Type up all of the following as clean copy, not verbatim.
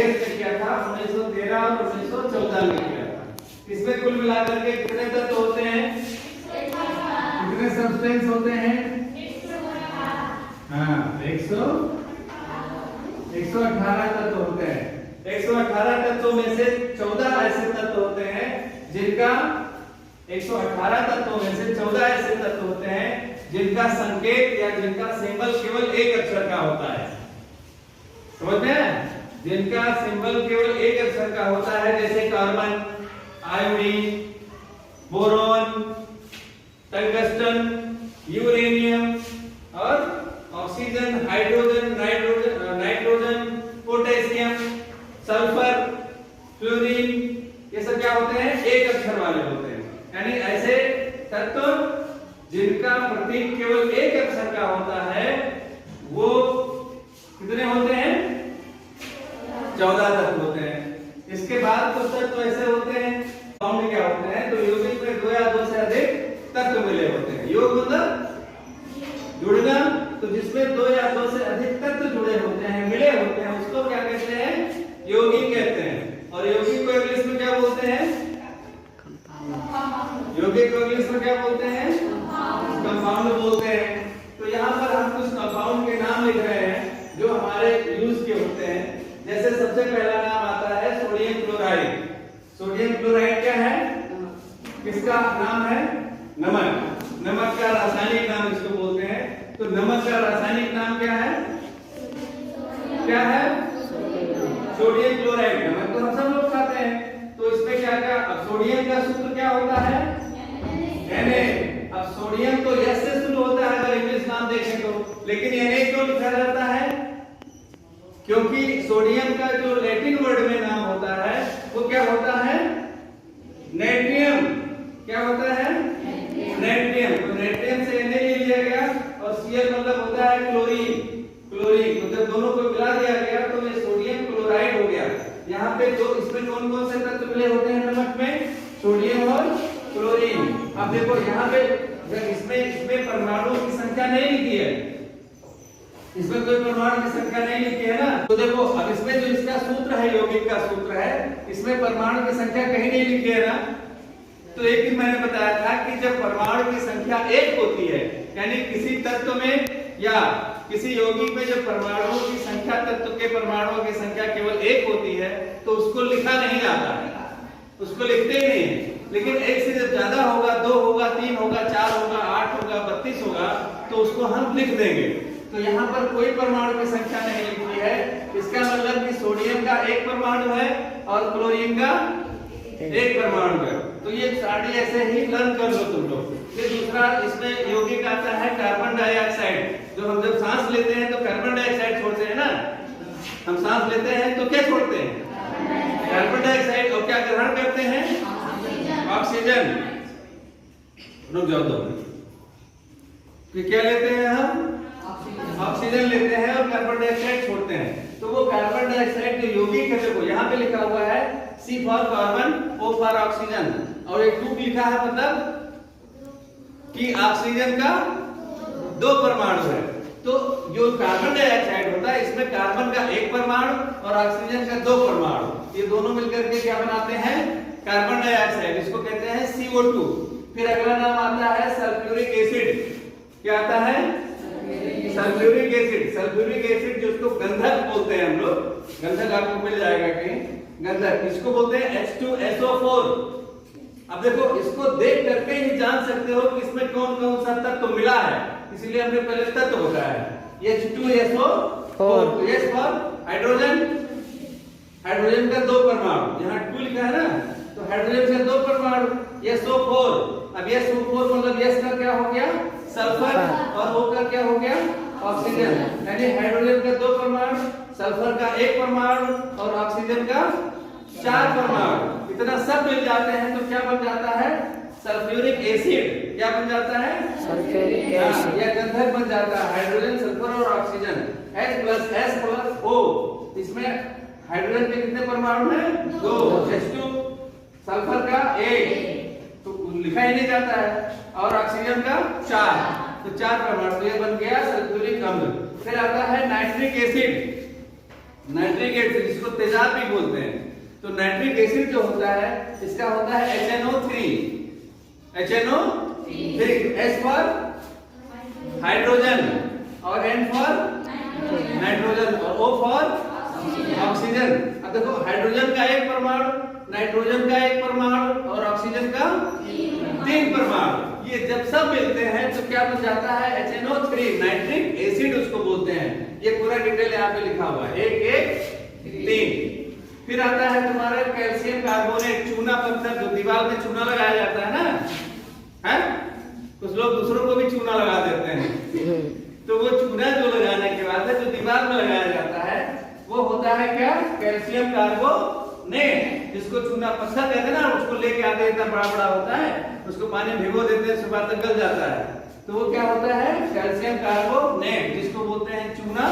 अंग्रेज ने किया था 1913 और 1914 में किया था। इसमें कुल मिलाकर के कितने तत्व होते हैं, कितने सब्सटेंस होते हैं? हाँ 118 तत्व होते हैं। 118 तत्वों में से 14 ऐसे तत्व होते हैं जिनका 118 तत्वों में से 14 ऐसे तत्व होते हैं जिनका संकेत या जिनका सिंबल केवल एक अक्षर का होता है। समझते हैं? जिनका सिंबल केवल एक अक्षर का होता है, जैसे carbon, iodine, boron, tungsten, uranium और oxygen, hydrogen, nitrogen, potassium, sulphur, fluorine, ये सब क्या होते हैं? एक अक्षर वाले होते हैं। यानी ऐसे तत्व जिनका प्रतीक केवल एक अक्षर का होता है वो कितने होते हैं? 14 तत्व होते हैं। इसके बाद कुछ तत्व ऐसे होते हैं कंपाउंड क्या होते हैं, तो यौगिक में 2 या 2 से अधिक तत्व मिले होते हैं। योग मतलब जुड़ना, तो जिसमें 2 या 2 से अधिक तत्व जुड़े होते हैं, मिले होते हैं, उसको क्या कहते हैं? यौगिक कहते हैं। और यौगिक को इंग्लिश में क्या बोलते हैं? यौगिक को इंग्लिश में क्या बोलते हैं? कंपाउंड बोलते हैं। तो यहाँ पर हम कुछ कंपाउंड के नाम लिख रहे हैं जो हमारे यूज के होते हैं। जैसे सबसे पहला नाम आता है सोडियम क्लोराइड। सोडियम क्लोराइड क्या है? किसका नाम है? नमक। नमक का रासायनिक नाम इसको बोलते हैं। तो नमक का रासायनिक नाम क्या है? क्या है? Sodium chloride. नमक तो हम सब लोग खाते हैं। तो इसमें क्या क्या, अब सोडियम का सूत्र क्या होता है? Na। अब सोडियम तो S से शुरू होता है अगर इंग्लिश नाम देखें तो, लेकिन Na क्यों लिखा जाता है? क्योंकि सोडियम का जो लैटिन वर्ड में नाम होता है वो क्या होता है? नेट्रियम। क्या होता है? नेट्रियम। तो नेट्रियम से Na ले लिया गया और Cl मतलब होता है क्लोरीन। क्लोरीन तो जब दोनों को मिला दिया गया तो ये सोडियम क्लोराइड हो गया। यहाँ पे दो, इसमें कौन कौन से तत्व मिले होते हैं नमक में? सोडियम और क्लोरीन। अब देखो यहाँ पे इसमें परमाणुओं की संख्या नहीं लिखी है, इसमें कोई परमाणु की संख्या नहीं लिखी है ना। तो देखो अब इसमें जो इसका सूत्र है, यौगिक का सूत्र है, इसमें परमाणु की संख्या कहीं नहीं लिखी है ना। तो एक दिन मैंने बताया था कि जब परमाणु की संख्या 1 होती है, यानी किसी तत्व में या किसी यौगिक में जब परमाणुओं की संख्या, तत्व के परमाणुओं की संख्या केवल 1 होती है तो उसको लिखा नहीं जाता है, उसको लिखते ही नहीं। लेकिन 1 से जब ज्यादा होगा, 2 होगा, 3 होगा, 4 होगा, 8 होगा, 32 होगा, तो उसको हम लिख देंगे। तो यहाँ पर कोई परमाणु की संख्या नहीं लिखी है। इसका मतलब कि सोडियम का 1 परमाणु है और क्लोरीन का 1 परमाणु है। तो ये सारी ऐसे ही लर्न कर लो तुम लोग। फिर दूसरा इसमें यौगिक आता है कार्बन डाइऑक्साइड। जो हम जब सांस लेते हैं तो कार्बन डाइऑक्साइड छोड़ते हैं ना। हम सांस लेते हैं तो क्या छोड़ते हैं? Carbon dioxide. और क्या ग्रहण करते हैं? ऑक्सीजन। रुक जाओ 2 मिनट। क्या लेते हैं हम? ऑक्सीजन लेते हैं और कार्बन डाइऑक्साइड छोड़ते हैं। तो वो कार्बन डाइऑक्साइड जो यौगिक है, देखो यहाँ पे लिखा हुआ है C for carbon, O for oxygen, और एक 2 लिखा है, मतलब कि ऑक्सीजन का 2 परमाणु है। तो जो कार्बन डाइऑक्साइड होता है इसमें कार्बन का 1 परमाणु और ऑक्सीजन का 2 परमाणु, ये दोनों मिलकर के क्या बनाते हैं? Carbon dioxide. इसको कहते हैं CO2। फिर अगला नाम आता है सल्फ्यूरिक एसिड। क्या आता है? Sulphuric acid. सल्फ्यूरिक एसिड जिसको गंधक बोलते हैं हम लोग, गंधक आपको मिल जाएगा कहीं, गंधक। इसको बोलते हैं H2SO4। अब देखो इसको देख करके ही जान सकते हो कि इसमें कौन कौन सा तत्व मिला है, इसलिए हमने पहले तत्व बताया है। H2SO4। S for hydrogen. Hydrogen का 2 परमाणु, यहाँ 2 लिखा है ना, तो हाइड्रोजन का 2 परमाणु SO4। अब SO4 मतलब S का क्या हो गया? सल्फर, और O का क्या हो गया? ऑक्सीजन। यानी हाइड्रोजन का 2 परमाणु, सल्फर का 1 परमाणु और ऑक्सीजन का 4 परमाणु। इतना सब मिल जाते हैं तो क्या बन जाता है? Sulphuric acid. क्या बन जाता है? Sulphuric acid. यह गंधक बन जाता है। हाइड्रोजन, सल्फर और ऑक्सीजन, H+S+O। इसमें हाइड्रोजन के कितने परमाणु हैं? 2। H2, सल्फर का 1 तो लिखा ही नहीं जाता है, और ऑक्सीजन का 4, तो 4 परमाणु। तो ये बन गया सल्फ्यूरिक अम्ल। फिर आता है नाइट्रिक एसिड। नाइट्रिक एसिड, इसको तेजाब भी बोलते हैं। तो नाइट्रिक एसिड जो होता है इसका होता है HNO3, S फॉर हाइड्रोजन और N फॉर नाइट्रोजन और O फॉर ऑक्सीजन। अब देखो हाइड्रोजन का एक परमाणु, नाइट्रोजन का एक परमाणु और ऑक्सीजन का 3 परमाणु। ये जब सब मिलते हैं तो क्या बन जाता है HNO3, नाइट्रिक एसिड उसको बोलते हैं। ये पूरा डिटेल यहाँ पे लिखा हुआ है 1 1 3। फिर आता है तुम्हारा कैल्शियम कार्बोनेट, चूना पत्थर जो दीवार में चूना लगाया जाता है ना, है? कुछ लोग दूसरों को भी चूना लगा देते हैं। तो वो चूना जो लगाने के बाद जो दीवार में लगाया जाता है वो होता है क्या, कैल्शियम कार्बोनेट, जिसको चूना पत्थर कहते हैं ना। उसको लेके आते इतना बड़ा बड़ा होता है, उसको पानी में भिगो देते हैं, सुबह तक गल जाता है। तो वो क्या होता है कैल्शियम कार्बोनेट, जिसको बोलते हैं चूना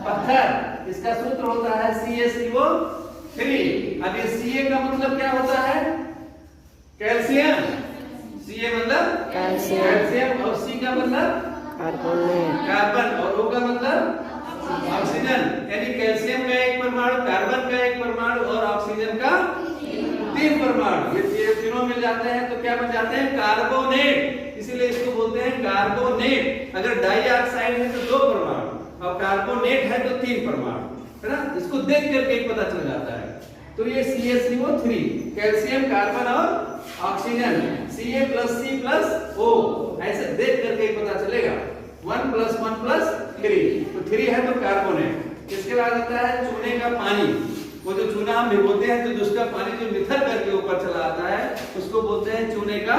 पत्थर। इसका सूत्र होता है CaCO3। अब ये Ca का मतलब क्या होता है, कैल्शियम। Ca मतलब कैल्शियम और C का मतलब कार्बन और O का मतलब ऑक्सीजन। यानी कैल्शियम का एक परमाणु, कार्बन का एक परमाणु और ऑक्सीजन का 3 परमाणु। ये तीनों मिल जाते हैं तो क्या बन जाते हैं कार्बोनेट। इसीलिए इसको बोलते हैं कार्बोनेट। अगर डाइऑक्साइड है तो 2 परमाणु और कार्बोनेट है तो 3 परमाणु, है ना। इसको देख करके पता चल जाता है। तो ये CaCO3, कैल्शियम कार्बन और ऑक्सीजन, Ca + C + O, ऐसे देख करके पता चलेगा 1 + 1 + 3। तो 3 है तो कार्बोनेट। इसके बाद आता है चूने का पानी। वो जो चूना हम भिगोते हैं तो उसका पानी जो निथर करके ऊपर चला आता है उसको बोलते हैं चूने का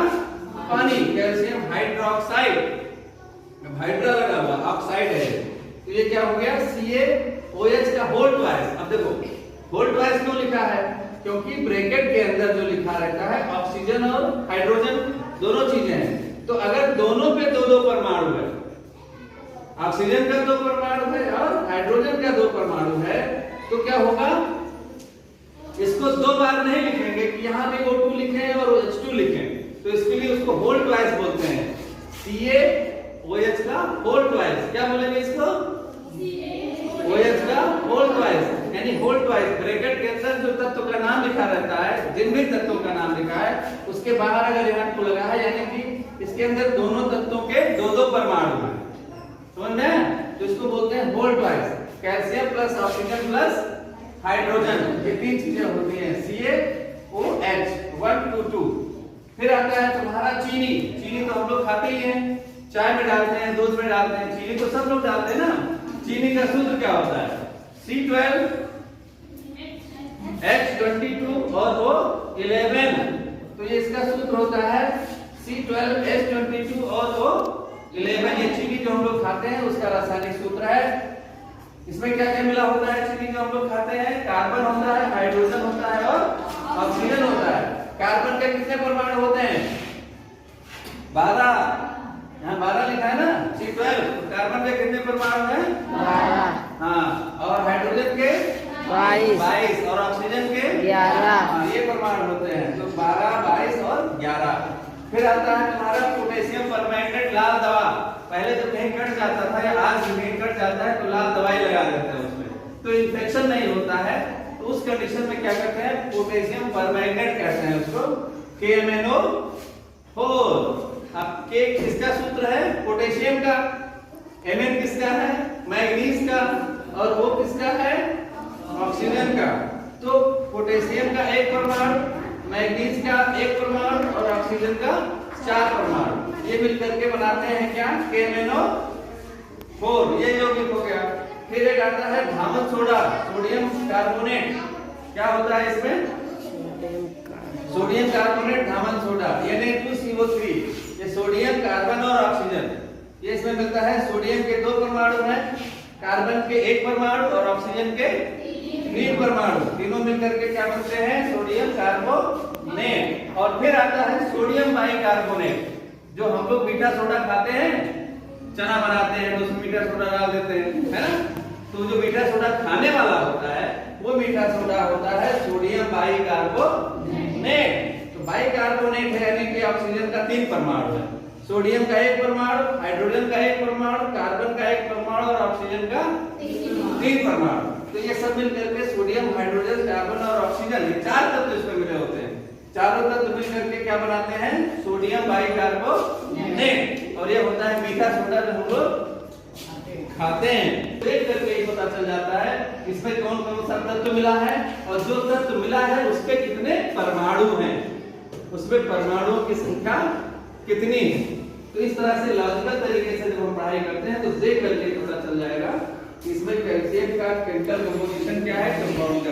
पानी, कैल्शियम हाइड्रोक्साइड। हाइड्रा लगा हुआ, ऑक्साइड है। तो ये क्या हो गया CaOH का होल ट्वाइस। अब देखो होल ट्वाइस क्यों लिखा है, क्योंकि ब्रैकेट के अंदर जो लिखा रहता है ऑक्सीजन और हाइड्रोजन दोनों चीजें हैं। तो अगर दोनों पे 2-2 परमाणु है, ऑक्सीजन का 2 परमाणु है और हाइड्रोजन का 2 परमाणु है, तो क्या होगा, इसको 2 बार नहीं लिखेंगे कि यहाँ भी O2 लिखें और H2 लिखें। तो इसके लिए उसको होल ट्वाइस बोलते हैं, CaOH का होल ट्वाइस। क्या बोलेंगे इसको, OH का होल ट्वाइस। यानी होल ट्वाइस ब्रैकेट के अंदर जो तत्व का नाम लिखा रहता है, जिन भी तत्वों का नाम लिखा है उसके बाहर अगर यहाँ को लगा है, यानी कि इसके अंदर दोनों तत्वों के 2-2 परमाणु हैं, समझ में। तो इसको बोलते हैं whole twice. Calcium + oxygen + hydrogen, ये 3 चीजें होती हैं CaOH 1 2 2। फिर आता है तुम्हारा चीनी। चीनी तो हम लोग खाते ही हैं, चाय में डालते हैं, दूध में डालते हैं, चीनी तो सब लोग डालते हैं ना। चीनी का सूत्र क्या होता है, C12 H22 और O11। तो ये इसका सूत्र होता है C12 H22 और O11। ये चीनी जो हम लोग खाते हैं उसका रासायनिक सूत्र है। इसमें क्या क्या मिला होता है चीनी जो हम लोग खाते हैं, कार्बन होता है, हाइड्रोजन होता है और ऑक्सीजन होता है। कार्बन के कितने परमाणु होते हैं, 12। यहाँ 12 लिखा है ना C12। कार्बन के कितने परमाणु हैं, 12। हाँ, और हाइड्रोजन के 22 और ऑक्सीजन के 11। हाँ, ये परमाणु होते हैं। तो 12 22 और 11। फिर आता है तुम्हारा पोटेशियम परमैंगनेट, लाल दवा। पहले जब कहीं कट जाता था या आज कहीं कट जाता है तो लाल दवाई लगा देते हैं उसमें, तो इन्फेक्शन नहीं होता है। तो उस कंडीशन में क्या करते हैं, पोटेशियम परमैंगनेट कहते हैं उसको, KMnO4। अब के किसका सूत्र है, पोटेशियम का। Mn किसका है, मैग्नीज का। और O किसका है, ऑक्सीजन का। तो पोटेशियम का 1 परमाणु, मैग्नीज का 1 परमाणु और ऑक्सीजन का 4 परमाणु, ये मिलकर के बनाते हैं क्या, KMnO4। ये यौगिक हो गया। फिर एक आता है धामन सोडा, सोडियम कार्बोनेट। क्या होता है इसमें, सोडियम कार्बोनेट, धामन सोडा, Na2CO3। ये सोडियम, कार्बन और ऑक्सीजन, ये इसमें मिलता है। सोडियम के 2 परमाणु हैं, कार्बन के 1 परमाणु और ऑक्सीजन के 3 परमाणु, तीनों मिलकर के क्या बनते हैं, सोडियम कार्बोनेट। और फिर आता है सोडियम बाइकार्बोनेट, जो हम लोग मीठा सोडा खाते हैं, चना बनाते हैं तो उसमें मीठा सोडा डाल देते हैं, है ना। तो जो मीठा सोडा खाने वाला होता है वो मीठा सोडा होता है सोडियम बाइकार्बोनेट। तो बाइकार्बोनेट है यानी कि ऑक्सीजन का 3 परमाणु है, सोडियम का 1 परमाणु, हाइड्रोजन का 1 परमाणु, कार्बन का 1 परमाणु और ऑक्सीजन का 3 परमाणु। तो ये सब मिल करके सोडियम, हाइड्रोजन, कार्बन और ऑक्सीजन, ये 4 तत्व इसमें मिले होते हैं। चारों तत्व मिल करके क्या बनाते हैं? Sodium bicarbonate. और ये होता है मीठा सोडा जो हम लोग खाते हैं। देख करके ही पता चल जाता है इसमें कौन कौन सा तत्व मिला है और जो तत्व मिला है उसके कितने परमाणु हैं, उसमें परमाणुओं की संख्या कितनी है। तो इस तरह से लॉजिकल तरीके से जब हम पढ़ाई करते हैं तो देख करके पता चल जाएगा कि इसमें कैल्शियम का केमिकल कंपोजिशन क्या है, कंपाउंड का